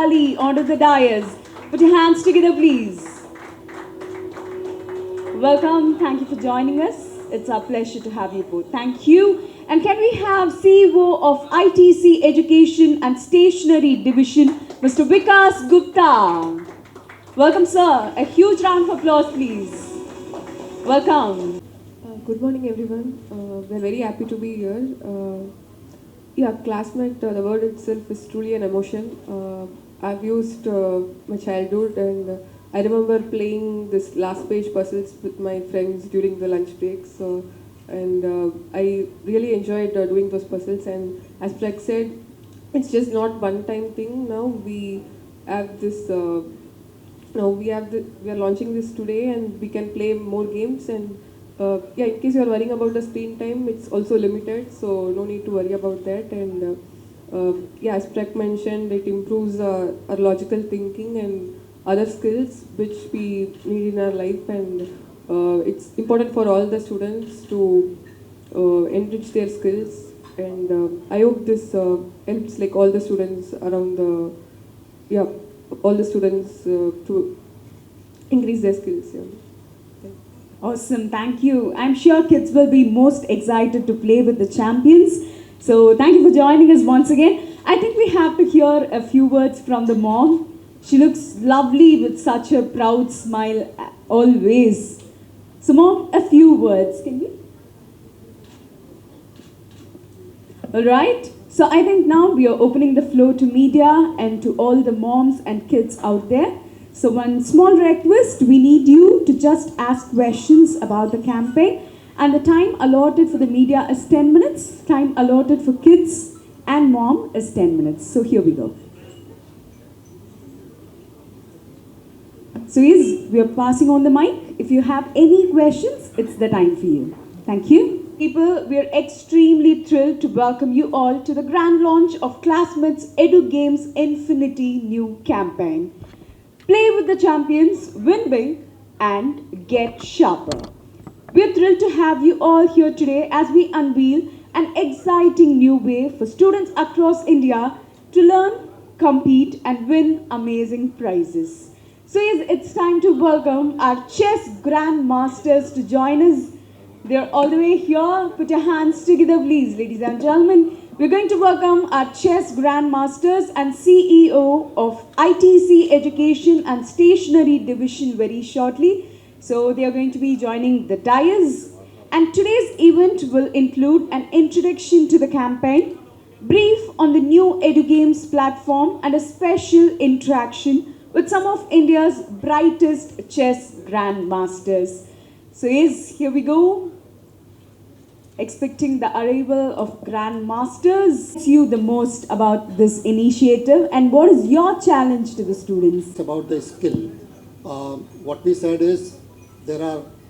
Vaishali onto the dais. Put your hands together, please. Welcome. Thank you for joining us. It's our pleasure to have you both. Thank you. And can we have CEO of ITC Education and Stationery Division, Mr. Vikas Gupta. Welcome, sir. A huge round of applause, please. Welcome. Good morning, everyone. We're very happy to be here. Classmate, the word itself is truly an emotion. I've used my childhood, and I remember playing this last page puzzles with my friends during the lunch breaks. I really enjoyed doing those puzzles. And as Prag said, it's just not one-time thing. Now we have this. We are launching this today, and we can play more games. And in case you are worrying about the screen time, it's also limited, so no need to worry about that. And as Prag mentioned, it improves our logical thinking and other skills which we need in our life. And it's important for all the students to enrich their skills. And I hope this helps like all the students around all the students to increase their skills. Awesome, thank you. I'm sure kids will be most excited to play with the champions. So thank you for joining us once again. I think we have to hear a few words from the mom. She looks lovely with such a proud smile always. So mom, a few words, can you? Alright, so I think now we are opening the floor to media and to all the moms and kids out there. So one small request, we need you to just ask questions about the campaign, and the time allotted for the media is 10 minutes, time allotted for kids and mom is 10 minutes. So here we go. So yes, we are passing on the mic. If you have any questions, it's the time for you. Thank you. People, we are extremely thrilled to welcome you all to the grand launch of Classmates Edugames Infinity new campaign. Play with the champions, win big, and get sharper. We are thrilled to have you all here today as we unveil an exciting new way for students across India to learn, compete, and win amazing prizes. So yes, it's time to welcome our chess grandmasters to join us. They're all the way here. Put your hands together, please, ladies and gentlemen. We're going to welcome our chess grandmasters and CEO of ITC Education and Stationery Division very shortly. So they are going to be joining the dais. And today's event will include an introduction to the campaign, brief on the new Edugames platform, and a special interaction with some of India's brightest chess grandmasters. So yes, here we go. Expecting the arrival of grandmasters. What's you the most about this initiative, and what is your challenge to the students? It's about the skill. What we said is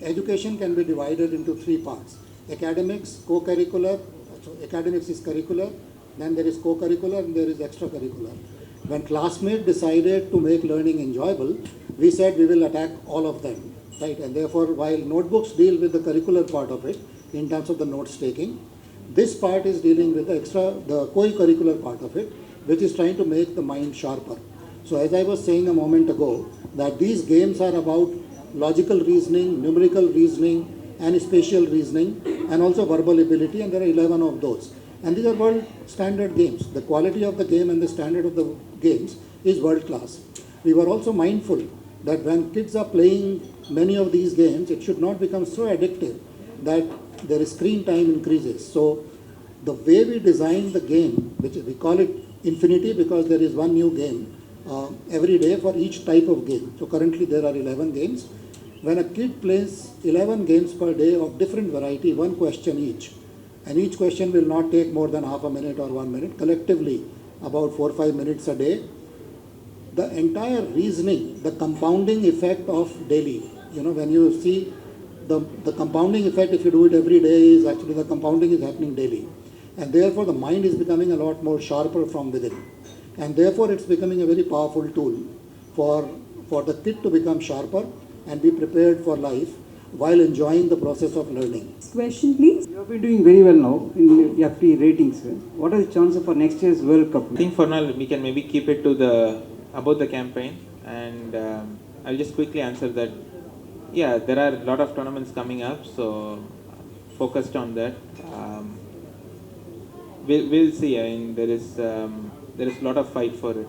education can be divided into three parts: academics, co-curricular. So academics is curricular, then there is co-curricular, and there is extracurricular. When Classmate decided to make learning enjoyable, we said we will attack all of them, right? And therefore, while notebooks deal with the curricular part of it, in terms of the notes taking, this part is dealing with the co-curricular part of it, which is trying to make the mind sharper. So as I was saying a moment ago, that these games are about logical reasoning, numerical reasoning, and spatial reasoning, and also verbal ability, and there are 11 of those. And these are world standard games. The quality of the game and the standard of the games is world class. We were also mindful that when kids are playing many of these games, it should not become so addictive that their screen time increases. So the way we design the game, which we call it Infinity because there is one new game every day for each type of game. So currently there are 11 games. When a kid plays 11 games per day of different variety, one question each, and each question will not take more than half a minute or 1 minute, collectively about 4 or 5 minutes a day, the entire reasoning, the compounding effect of daily, when you see the compounding effect, if you do it every day, is actually the compounding is happening daily. And therefore the mind is becoming a lot more sharper from within. And therefore it's becoming a very powerful tool for the kid to become sharper and be prepared for life while enjoying the process of learning. Next question, please. You have been doing very well now in FT ratings. What are the chances for next year's World Cup? I think for now we can maybe keep it to the about the campaign, and I'll just quickly answer that. Yeah, there are a lot of tournaments coming up, so focused on that. We'll see. I mean, there is a lot of fight for it.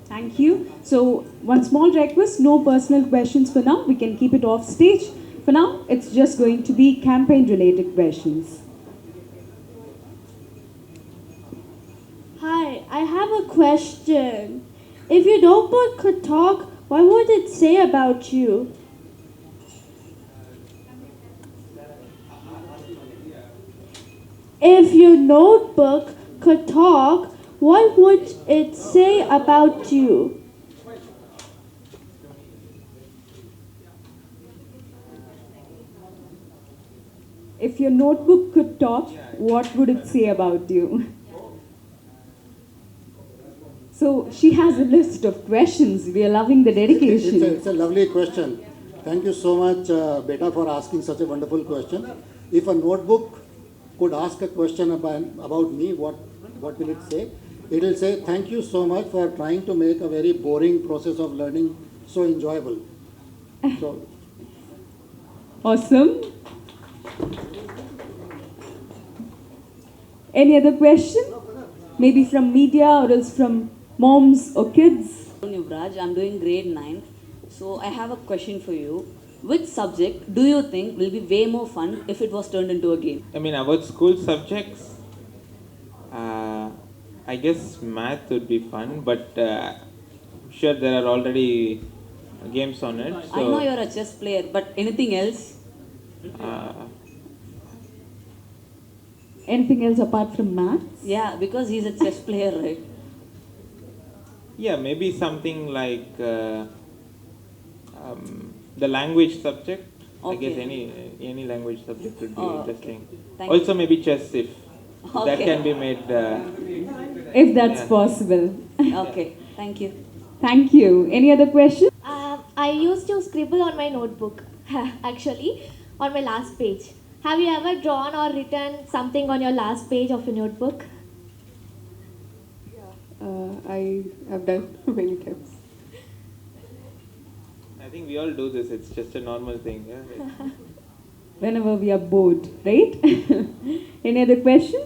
Thank you. So, one small request, no personal questions for now. We can keep it off stage. For now, it's just going to be campaign related questions. Hi, I have a question. If your notebook could talk, what would it say about you? If your notebook could talk, what would it say about you? If your notebook could talk, what would it say about you? So she has a list of questions. We are loving the dedication. It's a lovely question. Thank you so much, Beta, for asking such a wonderful question. If a notebook could ask a question about me, what will it say? It will say, thank you so much for trying to make a very boring process of learning so enjoyable. So, Awesome. Any other question? Maybe from media or else from moms or kids? Yuvraj, I'm doing grade 9. So I have a question for you. Which subject do you think will be way more fun if it was turned into a game? I mean, about school subjects, I guess math would be fun, but sure there are already games on it. So, I know you're a chess player, but anything else? Anything else apart from maths? Yeah, because he's a chess player, right? yeah, maybe something like the language subject. I guess Okay. any language subject would be Oh, interesting. okay. Thank Also, you. maybe chess if that Okay. can be made. If that's Yeah. possible. Okay, thank you. Thank you. Any other questions? I used to scribble on my notebook, actually, on my last page. Have you ever drawn or written something on your last page of your notebook? I have done many times. I think we all do this. It's just a normal thing. Yeah? Whenever we are bored, right? Any other question?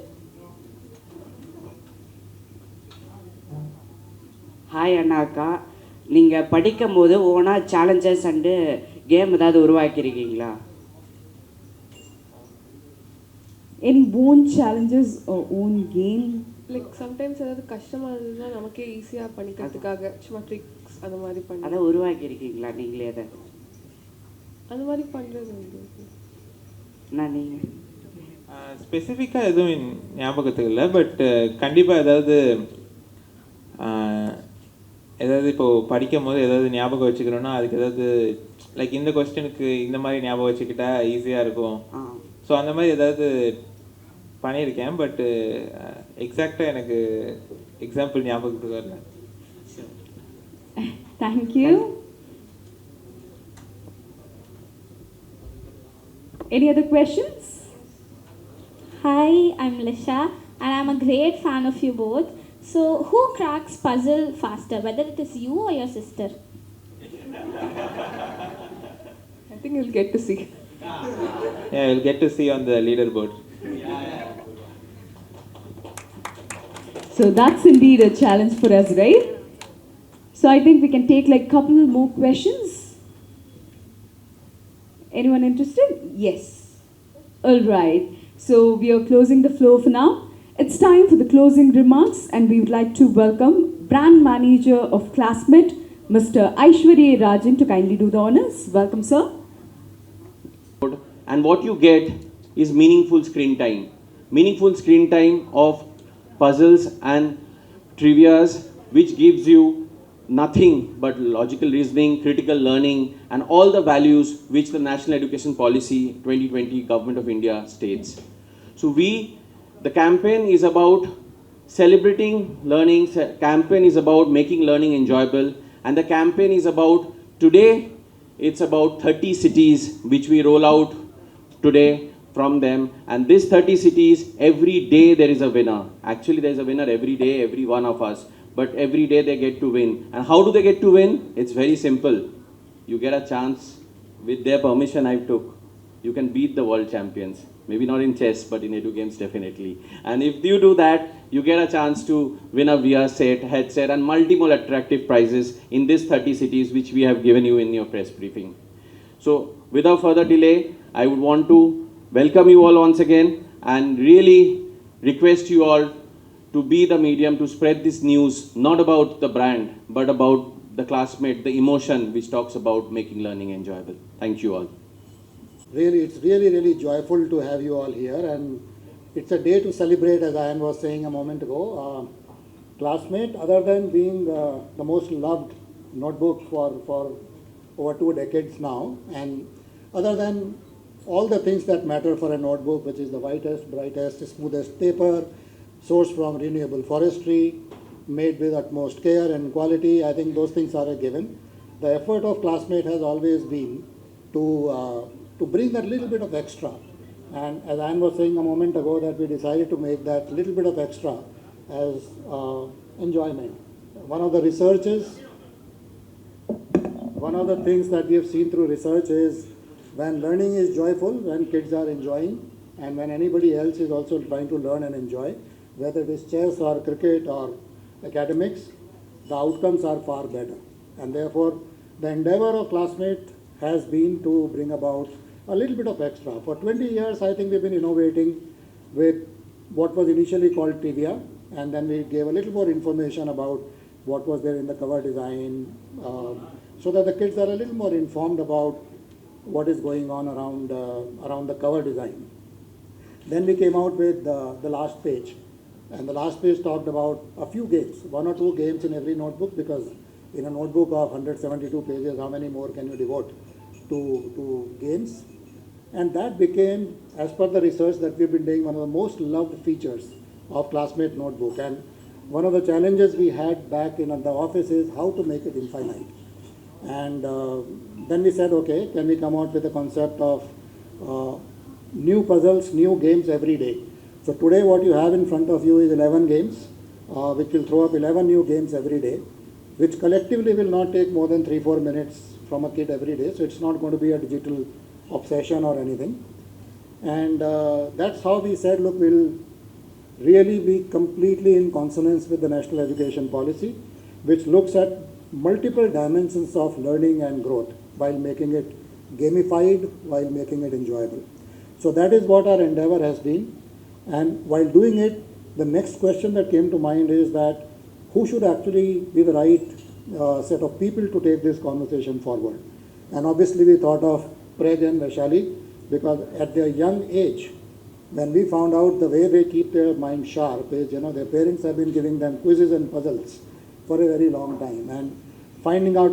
Hi அண்ணாக்கா நீங்கள் படிக்கும்போது ஓனாக challenges and game ஏதாவது உருவாக்கியிருக்கீங்களா? Any own challenges or own game? Like sometimes ஏதாவது கஷ்டமாக இருந்ததுன்னா நமக்கே ஈஸியாக பண்ணிக்கிறதுக்காக சும்மா ட்ரிக்ஸ் அந்த மாதிரி பண்ணி அதை உருவாக்கியிருக்கீங்களா நீங்களே அதை? அந்த மாதிரி பண்ணுறது வந்து நான் நீங்கள் ஸ்பெசிஃபிக்காக எதுவும் ஞாபகத்துக்கு இல்லை, பட் கண்டிப்பாக ஏதாவது இப்போது படிக்கும் போது ஏதாவது ஞாபகம் வச்சுக்கிறோன்னா அதுக்கு ஏதாவது லைக் இந்த கொஸ்டினுக்கு இந்த மாதிரி ஞாபகம் வச்சுக்கிட்டா ஈஸியாக இருக்கும். ஸோ அந்த மாதிரி ஏதாவது பண்ணியிருக்கேன், பட் எக்ஸாக்டாக எனக்கு எக்ஸாம்பிள் ஞாபகத்துக்கு வரல. Thank you. Any other questions? Hi, I'm Lisha and I'm a great fan of you both. So, who cracks puzzle faster, whether it is you or your sister? I think you'll get to see. Yeah, you'll get to see on the leaderboard. So that's indeed a challenge for us, right? So I think we can take like couple more questions. Anyone interested? Yes. All right. So we are closing the floor for now. It's time for the closing remarks, and we would like to welcome Brand Manager of Classmate, Mr. Aishwarya Rajan, to kindly do the honors. Welcome, sir. And what you get is meaningful screen time. Meaningful screen time of puzzles and trivias, which gives you nothing but logical reasoning, critical learning, and all the values which the National Education Policy 2020 Government of India states. So the campaign is about celebrating learning, campaign is about making learning enjoyable, and the campaign is about, today, it's about 30 cities which we roll out today from them, and these 30 cities, every day there is a winner. Actually, there is a winner every day, every one of us. but every day they get to win. And how do they get to win? It's very simple. You get a chance, with their permission I took, you can beat the world champions. Maybe not in chess, but in Edugames definitely. And if you do that, you get a chance to win a VR set, headset, and multiple attractive prizes in these 30 cities which we have given you in your press briefing. So without further delay, I would want to welcome you all once again and really request you all to be the medium to spread this news, not about the brand, but about the classmate, the emotion which talks about making learning enjoyable. Thank you all. Really, it's really joyful to have you all here, and it's a day to celebrate, as Ayan was saying a moment ago. Classmate, other than being the most loved notebook for over 2 decades now, and other than all the things that matter for a notebook, which is the whitest, brightest, smoothest paper, sourced from renewable forestry, made with utmost care and quality, I think those things are a given. The effort of Classmate has always been to bring that little bit of extra. And as Anne was saying a moment ago, that we decided to make that little bit of extra as enjoyment. One of the things that we have seen through research is when learning is joyful, when kids are enjoying, and when anybody else is also trying to learn and enjoy, whether it is chess or cricket or academics, the outcomes are far better. And therefore, the endeavor of Classmate has been to bring about a little bit of extra. For 20 years, I think we've been innovating with what was initially called trivia, and then we gave a little more information about what was there in the cover design, so that the kids are a little more informed about what is going on around the cover design. Then we came out with the last page, and the last page talked about a few games, 1 or 2 games in every notebook, because in a notebook of 172 pages, how many more can you devote to games? And that became, as per the research that we've been doing, one of the most loved features of Classmate notebook. And one of the challenges we had back in the office is how to make it infinite. And then we said, okay, can we come out with a concept of new puzzles, new games every day? So today what you have in front of you is 11 games, which will throw up 11 new games every day, which collectively will not take more than 3-4 minutes from a kid every day. So it's not going to be a digital obsession or anything. And that's how we said, look, we'll really be completely in consonance with the National Education Policy, which looks at multiple dimensions of learning and growth while making it gamified, while making it enjoyable. So that is what our endeavor has been. And while doing it, the next question that came to mind is that who should actually be the right set of people to take this conversation forward? And obviously we thought of Prag and Vaishali, because at their young age, when we found out the way they keep their mind sharp is, their parents have been giving them quizzes and puzzles for a very long time, and finding out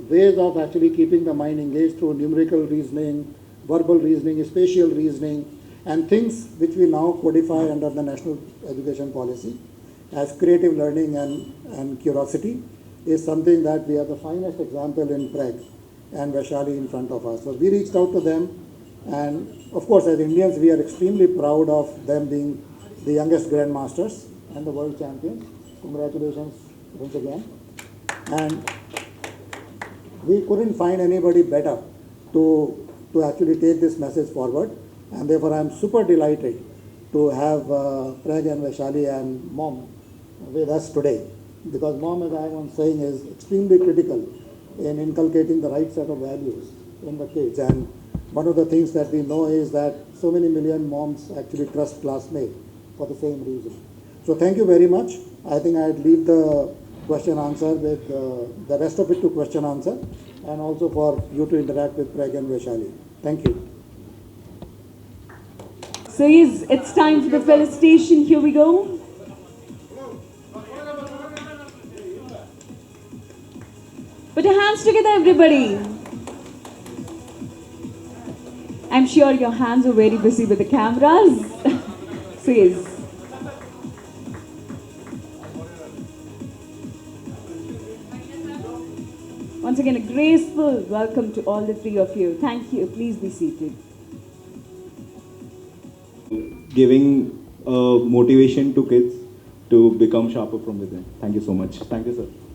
ways of actually keeping the mind engaged through numerical reasoning, verbal reasoning, spatial reasoning, and things which we now codify under the National Education Policy as creative learning and curiosity is something that we are the finest example in Prag and Vaishali in front of us. So we reached out to them, and of course as Indians we are extremely proud of them being the youngest grandmasters and the world champions. Congratulations once again. And we couldn't find anybody better to actually take this message forward, and therefore I am super delighted to have Prag and Vaishali and Mom with us today, because Mom, as I was saying, is extremely critical in inculcating the right set of values in the kids. And one of the things that we know is that so many million moms actually trust Classmate for the same reason. So thank you very much. I think I'd leave the question answer with the rest of it to question answer, and also for you to interact with Prag and Vaishali. Thank you. So yes, it's time for the felicitation. Here we go. Put your hands together, everybody. I'm sure your hands are very busy with the cameras. So yes. Once again, a graceful welcome to all the 3 of you. Thank you. Please be seated. Giving motivation to kids to become sharper from within. Thank you so much. Thank you, sir.